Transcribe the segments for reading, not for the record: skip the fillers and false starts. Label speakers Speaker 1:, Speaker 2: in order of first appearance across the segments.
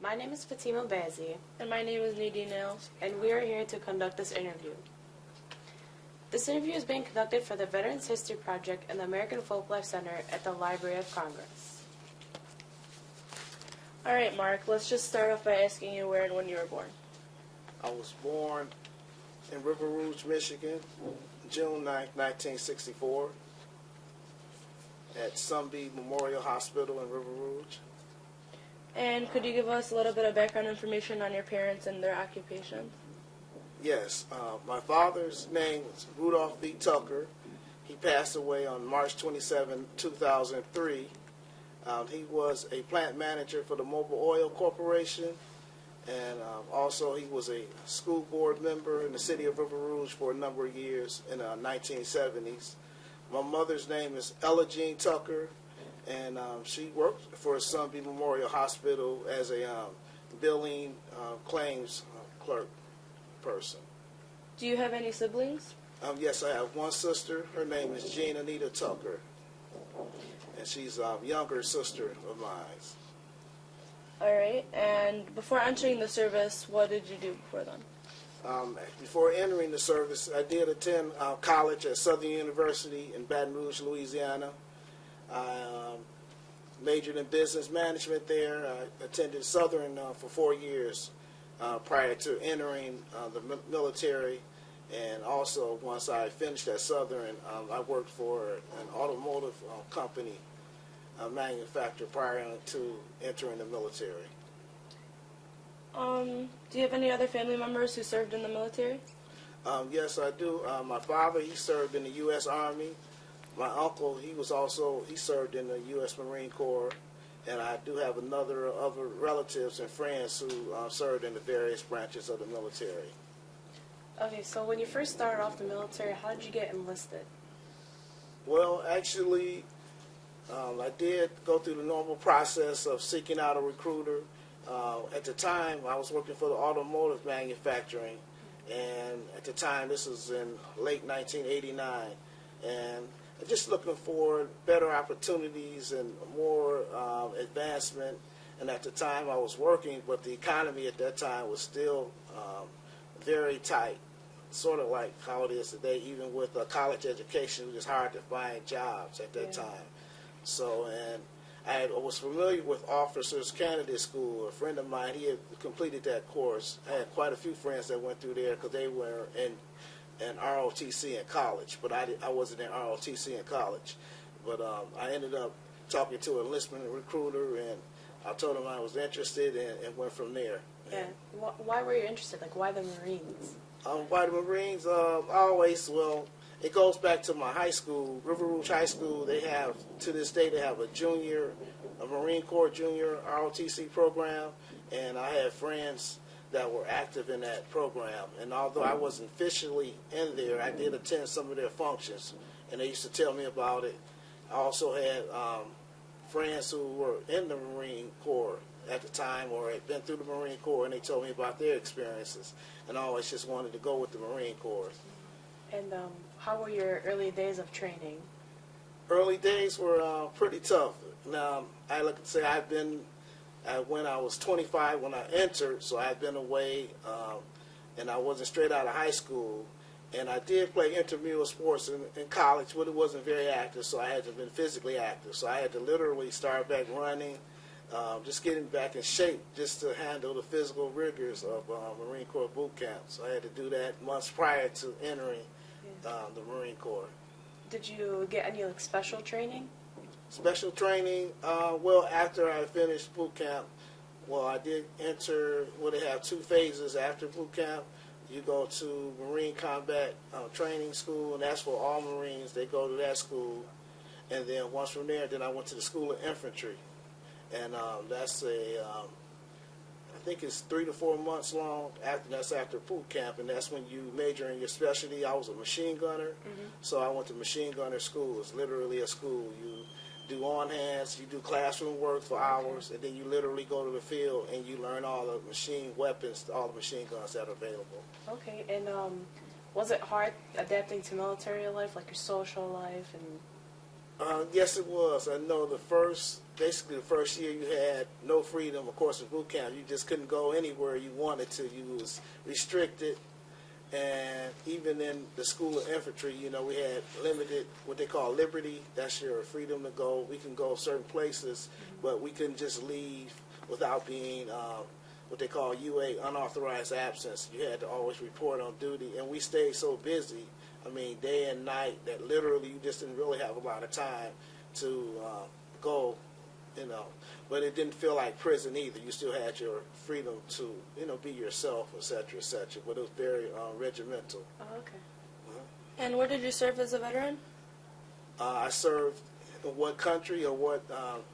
Speaker 1: My name is Fatima Bazzi,
Speaker 2: And my name is Nadine Nails.
Speaker 1: and we are here to conduct this interview. This interview is being conducted for the Veterans History Project and the American Folklife Center at the Library of Congress.
Speaker 2: All right, Mark, let's just start off by asking you where and when you were born.
Speaker 3: I was born in River Rouge, Michigan, June 9th, 1964, at Sunbeam Memorial Hospital in River Rouge.
Speaker 2: And could you give us a little bit of background information on your parents and their occupations?
Speaker 3: Yes, my father's name was Rudolph B. Tucker. He passed away on March 27, 2003. He was a plant manager for the Mobil Oil Corporation, and also he was a school board member in the city of River Rouge for a number of years in the 1970s. My mother's name is Ella Jean Tucker, and she worked for Sunbeam Memorial Hospital as a billing claims clerk person.
Speaker 2: Do you have any siblings?
Speaker 3: Yes, I have one sister. Her name is Jean Anita Tucker, and she's a younger sister of mine.
Speaker 2: All right, and before entering the service, what did you do before then?
Speaker 3: Before entering the service, I did attend college at Southern University in Baton Rouge, Louisiana. I majored in business management there. I attended Southern for 4 years prior to entering the military. And also, once I finished at Southern, I worked for an automotive company manufacturer prior to entering the military.
Speaker 2: Do you have any other family members who served in the military?
Speaker 3: Yes, I do. My father, he served in the U.S. Army. My uncle, he served in the U.S. Marine Corps. And I do have other relatives and friends who served in the various branches of the military.
Speaker 1: Okay, so when you first started off the military, how did you get enlisted?
Speaker 3: Well, actually, I did go through the normal process of seeking out a recruiter. At the time, I was working for the automotive manufacturing, and at the time, this was in late 1989, and just looking for better opportunities and more advancement. And at the time, I was working, but the economy at that time was still very tight, sort of like how it is today. Even with a college education, it was hard to find jobs at that time. So, and I was familiar with Officers Candidate School. A friend of mine, he had completed that course. I had quite a few friends that went through there because they were in ROTC in college, but I wasn't in ROTC in college. But I ended up talking to an enlistment recruiter, and I told him I was interested, and went from there.
Speaker 1: Yeah. Why were you interested? Like, why the Marines?
Speaker 3: Why the Marines? It goes back to my high school, River Rouge High School. They have, to this day, they have a Marine Corps junior ROTC program, and I had friends that were active in that program. And although I wasn't officially in there, I did attend some of their functions, and they used to tell me about it. I also had friends who were in the Marine Corps at the time or had been through the Marine Corps, and they told me about their experiences, and I always just wanted to go with the Marine Corps.
Speaker 1: And how were your early days of training?
Speaker 3: Early days were pretty tough. Now, I like to say when I was 25 when I entered, so I had been away, and I wasn't straight out of high school. And I did play intramural sports in college, but it wasn't very active, so I had to have been physically active. So I had to literally start back running, just getting back in shape just to handle the physical rigors of Marine Corps boot camp. So I had to do that months prior to entering the Marine Corps. Did
Speaker 1: you get any special training?
Speaker 3: Special training, after I finished boot camp, I did enter, they have 2 phases after boot camp. You go to Marine Combat Training School, and that's for all Marines. They go to that school. And then once from there, then I went to the School of Infantry. And that's I think it's 3 to 4 months long. That's after boot camp, and that's when you major in your specialty. I was a machine gunner, so I went to machine gunner school. It's literally a school. You do on-hands, you do classroom work for hours, and then you literally go to the field and you learn all the machine weapons, all the machine guns that are available.
Speaker 1: Okay, and was it hard adapting to military life, like your social life? And
Speaker 3: yes, it was. I know the first basically the first year you had no freedom. Of course, in boot camp, you just couldn't go anywhere you wanted to. You was restricted. And even in the School of Infantry, you know, we had limited, what they call liberty. That's your freedom to go. We can go certain places, but we couldn't just leave without being what they call UA, unauthorized absence. You had to always report on duty. And we stayed so busy, I mean, day and night, that literally you just didn't really have a lot of time to go, you know. But it didn't feel like prison either. You still had your freedom to, you know, be yourself, et cetera, et cetera. But it was very regimental.
Speaker 1: Oh, okay.
Speaker 2: And where did you serve as a veteran?
Speaker 3: I served in what country or what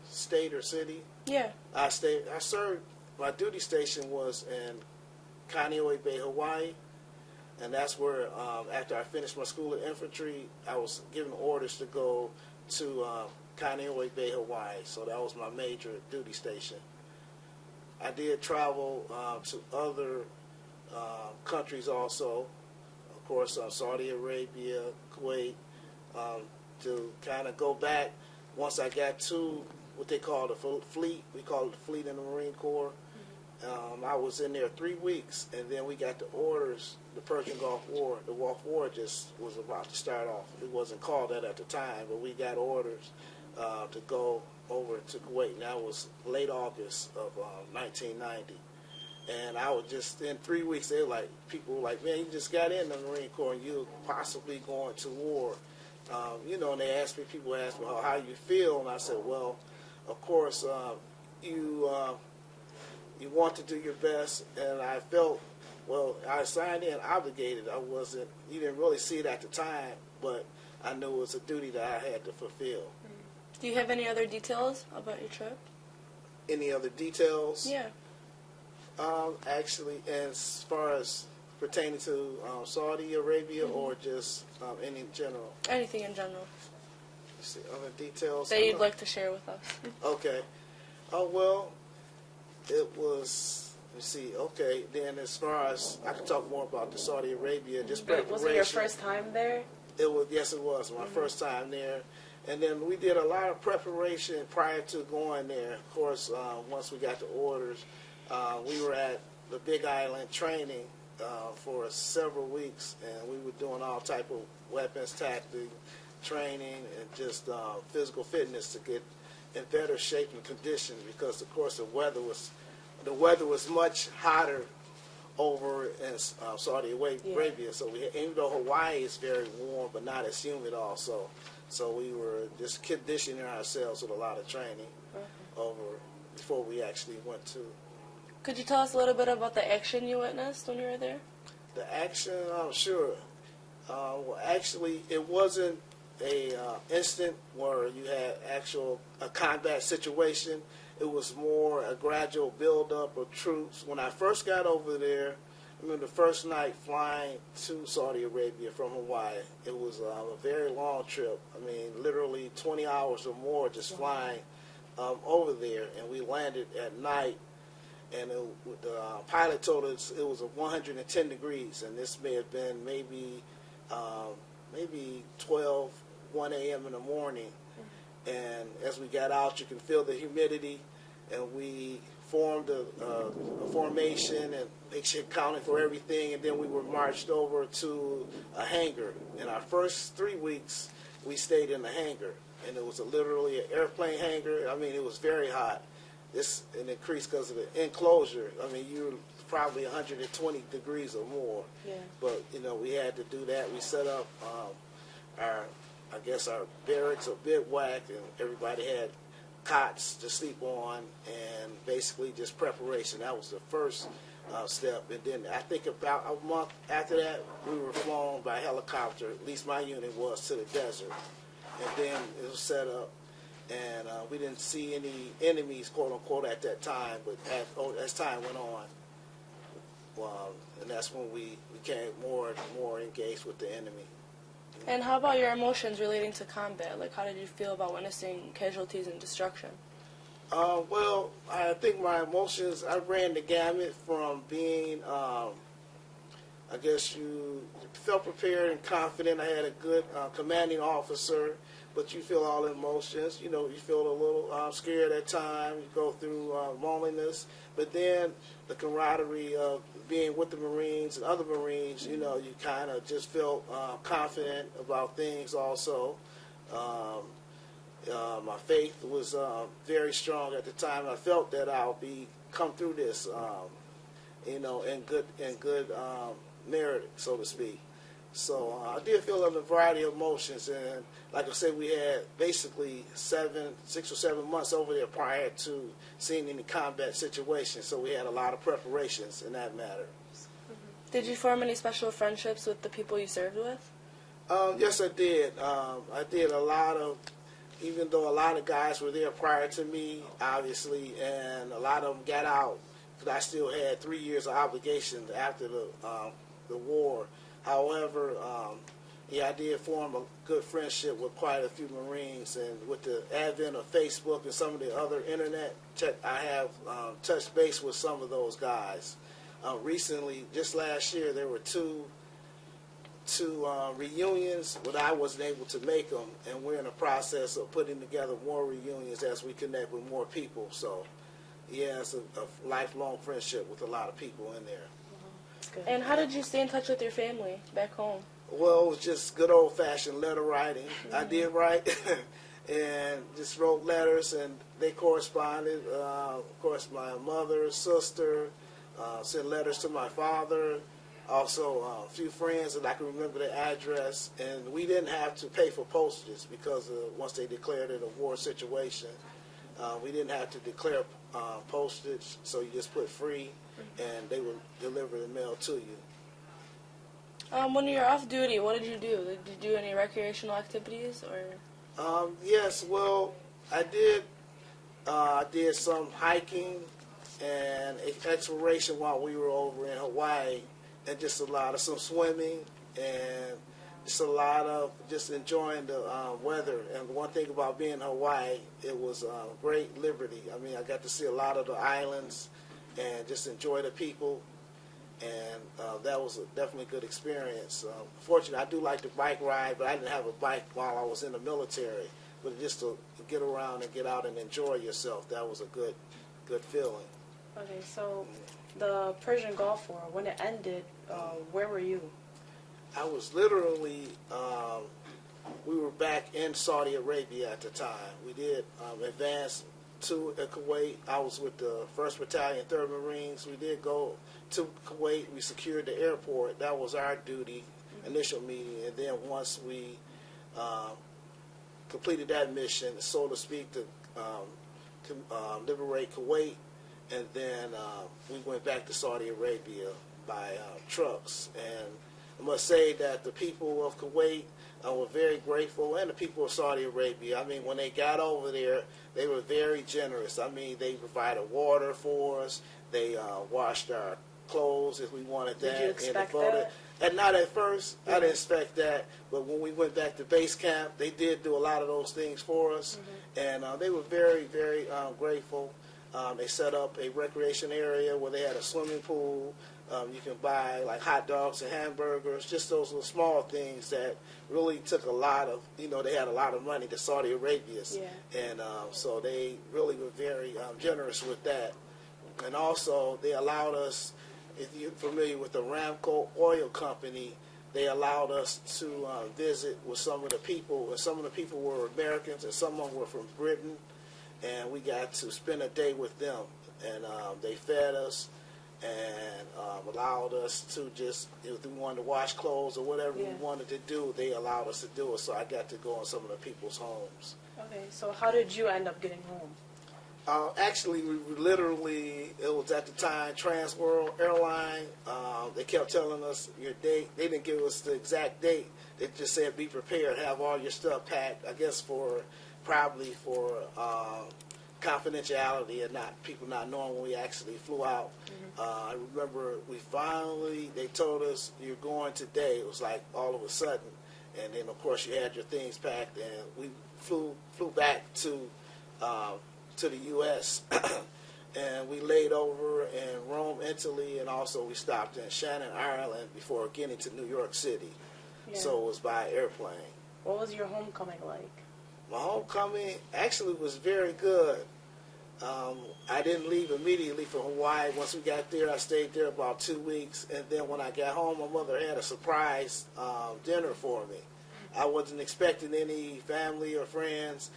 Speaker 3: state or city?
Speaker 2: Yeah.
Speaker 3: I served, my duty station was in Kaneohe Bay, Hawaii. And that's where, after I finished my School of Infantry, I was given orders to go to Kaneohe Bay, Hawaii. So that was my major duty station. I did travel to other countries also. Of course, Saudi Arabia, Kuwait, to kind of go back once I got to what they call the fleet. We call it the fleet in the Marine Corps. I was in there 3 weeks, and then we got the orders. The Persian Gulf War, the Gulf War just was about to start off. It wasn't called that at the time, but we got orders to go over to Kuwait. And that was late August of 1990. And I was just, in 3 weeks, they were like, people were like, man, you just got in the Marine Corps and you're possibly going to war. You know, and they asked me, people asked me, how you feel? And I said, well, of course, you want to do your best. And I felt, well, I signed in obligated. I wasn't, you didn't really see it at the time, but I knew it was a duty that I had to fulfill.
Speaker 2: Do you have any other details about your trip?
Speaker 3: Any other details?
Speaker 2: Yeah.
Speaker 3: Actually, as far as pertaining to Saudi Arabia or just any in general?
Speaker 2: Anything in general
Speaker 3: Let's see, other details?
Speaker 2: that you'd like to share with us?
Speaker 3: Okay. Oh, well, it was, let's see, okay, then as far as, I can talk more about the Saudi Arabia, just
Speaker 1: But
Speaker 3: preparation.
Speaker 1: was it your first time there?
Speaker 3: It was, yes, it was my first time there. And then we did a lot of preparation prior to going there. Of course, once we got the orders, we were at the Big Island training for several weeks, and we were doing all type of weapons, tactics, training, and just physical fitness to get in better shape and condition, because of course the weather was much hotter over in Saudi Arabia. So even though Hawaii is very warm, but not as humid also. So we were just conditioning ourselves with a lot of training over before we actually went to.
Speaker 2: Could you tell us a little bit about the action you witnessed when you were there?
Speaker 3: The action, sure. Well, actually, it wasn't a instant where you had a combat situation. It was more a gradual buildup of troops. When I first got over there, I remember the first night flying to Saudi Arabia from Hawaii. It was a very long trip. I mean, literally 20 hours or more just flying over there. And we landed at night, and the pilot told us it was 110 degrees, and this may have been maybe 12, 1 a.m. in the morning. And as we got out, you can feel the humidity, and we formed a formation and make sure accounting for everything, and then we were marched over to a hangar. In our first 3 weeks, we stayed in the hangar, and it was literally an airplane hangar. I mean, it was very hot. This an increase because of the enclosure. I mean, you were probably 120 degrees or more.
Speaker 1: Yeah.
Speaker 3: But you know, we had to do that. We set up our barracks a bivouac, and everybody had cots to sleep on, and basically just preparation. That was the first step. And then I think about a month after that, we were flown by helicopter, at least my unit was, to the desert. And then it was set up, and we didn't see any enemies, quote unquote, at that time, but as time went on, and that's when we became more and more engaged with the enemy.
Speaker 2: And how about your emotions relating to combat? Like, how did you feel about witnessing casualties and destruction?
Speaker 3: Well, I think my emotions, I ran the gamut from being, I guess you felt prepared and confident. I had a good commanding officer but you feel all the emotions. You know, you feel a little scared at times. You go through loneliness, but then the camaraderie of being with the Marines and other Marines, you know, you kind of just feel confident about things also. My faith was very strong at the time. I felt that I'll come through this, you know, in good merit, so to speak. So I did feel a variety of emotions, and like I said, we had basically 6 or 7 months over there prior to seeing any combat situations. So we had a lot of preparations in that matter.
Speaker 2: Did you form any special friendships with the people you served with?
Speaker 3: Yes, I did. I did a lot of, even though a lot of guys were there prior to me, obviously, and a lot of them got out, because I still had 3 years of obligation after the war. However, yeah, I did form a good friendship with quite a few Marines, and with the advent of Facebook and some of the other internet, I have touched base with some of those guys. Recently, just last year, there were two reunions, but I wasn't able to make them, and we're in the process of putting together more reunions as we connect with more people. So, yeah, it's a lifelong friendship with a lot of people in there.
Speaker 1: Good.
Speaker 2: And how did you stay in touch with your family back home?
Speaker 3: Well, it was just good old-fashioned letter writing. I did write and just wrote letters, and they corresponded. Of course, my mother, sister, sent letters to my father. Also, a few friends that I can remember the address, and we didn't have to pay for postage because once they declared it a war situation, we didn't have to declare postage, so you just put free, and they would deliver the mail to you.
Speaker 2: When you were off duty, what did you do? Did you do any recreational activities, or?
Speaker 3: Yes, well, I did. I did some hiking and exploration while we were over in Hawaii, and just a lot of some swimming, and just a lot of just enjoying the weather. And one thing about being in Hawaii, it was great liberty. I mean, I got to see a lot of the islands and just enjoy the people, and that was definitely a good experience. Fortunately, I do like to bike ride, but I didn't have a bike while I was in the military. But just to get around and get out and enjoy yourself, that was a good feeling.
Speaker 1: Okay, so the Persian Gulf War, when it ended, where were you?
Speaker 3: I was literally, we were back in Saudi Arabia at the time. We did advance to Kuwait. I was with the 1st Battalion, 3rd Marines. We did go to Kuwait. We secured the airport. That was our duty, initial meeting. And then once we completed that mission, so to speak, to liberate Kuwait, and then we went back to Saudi Arabia by trucks. And I must say that the people of Kuwait were very grateful, and the people of Saudi Arabia. I mean, when they got over there, they were very generous. I mean, they provided water for us. They washed our clothes if we wanted that.
Speaker 1: Did you expect that?
Speaker 3: And not at first. I didn't expect that. But when we went back to base camp, they did do a lot of those things for us. And they were very, very grateful. They set up a recreation area where they had a swimming pool. You can buy like hot dogs and hamburgers, just those little small things that really took a lot of, they had a lot of money, the Saudi Arabians.
Speaker 1: Yeah.
Speaker 3: And so they really were very generous with that. And also they allowed us, if you're familiar with the Aramco Oil Company, they allowed us to visit with some of the people, and some of the people were Americans and some of them were from Britain, and we got to spend a day with them. And they fed us and allowed us to just, if we wanted to wash clothes or whatever we wanted to do, they allowed us to do it. So I got to go in some of the people's homes.
Speaker 1: Okay, so how did you end up getting home?
Speaker 3: Actually, we literally, it was at the time Trans World Airline. They kept telling us your date. They didn't give us the exact date. They just said be prepared, have all your stuff packed, I guess probably for confidentiality and people not knowing when we actually flew out. I remember they told us you're going today. It was like all of a sudden. And then, of course, you had your things packed, and we flew back to the U.S. and we laid over in Rome, Italy, and also we stopped in Shannon, Ireland before getting to New York City.
Speaker 1: Yeah.
Speaker 3: So it was by airplane.
Speaker 1: What was your homecoming like?
Speaker 3: My homecoming actually was very good. I didn't leave immediately from Hawaii. Once we got there, I stayed there about 2 weeks, and then when I got home, my mother had a surprise dinner for me. I wasn't expecting any family or friends,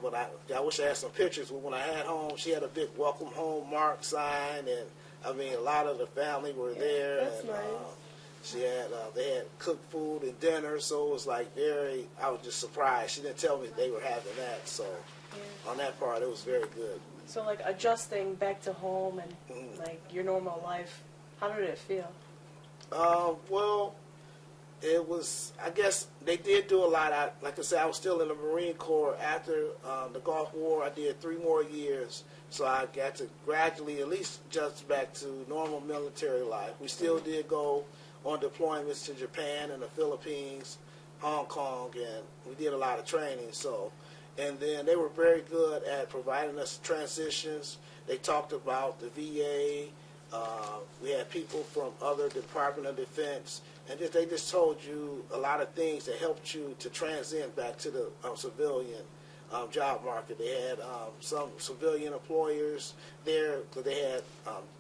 Speaker 3: but I wish I had some pictures. But when I had home, she had a big welcome home mark sign, and I mean, a lot of the family were there.
Speaker 2: That's
Speaker 3: and,
Speaker 2: nice.
Speaker 3: They had cooked food and dinner, so it was like I was just surprised. She didn't tell me they were having that, so on that part, it was very good.
Speaker 1: So like adjusting back to home and like your normal life, how did it feel?
Speaker 3: Well, it was, I guess they did do a lot. Like I said, I was still in the Marine Corps after the Gulf War. I did 3 more years, so I got to gradually at least adjust back to normal military life. We still did go on deployments to Japan and the Philippines, Hong Kong, and we did a lot of training. So, and then they were very good at providing us transitions. They talked about the VA. We had people from other Department of Defense, and they just told you a lot of things that helped you to transition back to the civilian job market. They had some civilian employers there because they had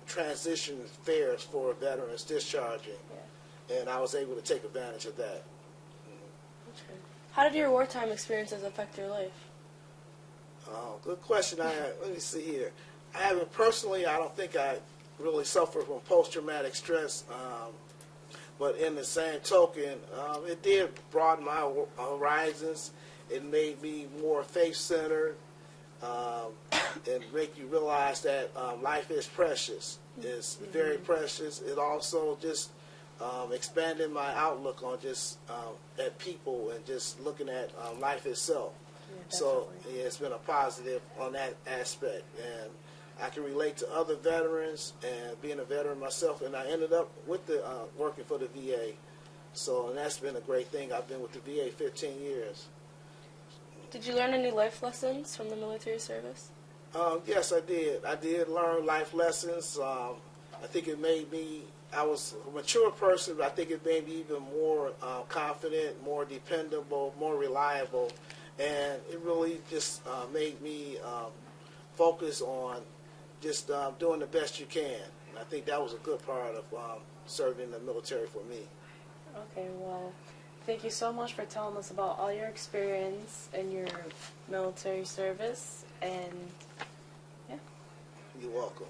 Speaker 3: transition fairs for veterans discharging, and I was able to take advantage of that.
Speaker 2: How did your wartime experiences affect your life?
Speaker 3: Good question. Let me see here. I haven't personally. I don't think I really suffered from post-traumatic stress, but in the same token, it did broaden my horizons. It made me more faith-centered, and make you realize that life is precious. It's very precious. It also just expanded my outlook on just at people and just looking at life itself. So yeah, it's been a positive on that aspect, and I can relate to other veterans and being a veteran myself, and I ended up with the working for the VA. So, and that's been a great thing. I've been with the VA 15 years.
Speaker 2: Did you learn any life lessons from the military service?
Speaker 3: Yes, I did. I did learn life lessons. I think it made me, I was a mature person, but I think it made me even more confident, more dependable, more reliable. And it really just made me focus on just doing the best you can. And I think that was a good part of serving in the military for me.
Speaker 1: Okay, well, thank you so much for telling us about all your experience in your military service, and yeah.
Speaker 3: You're welcome.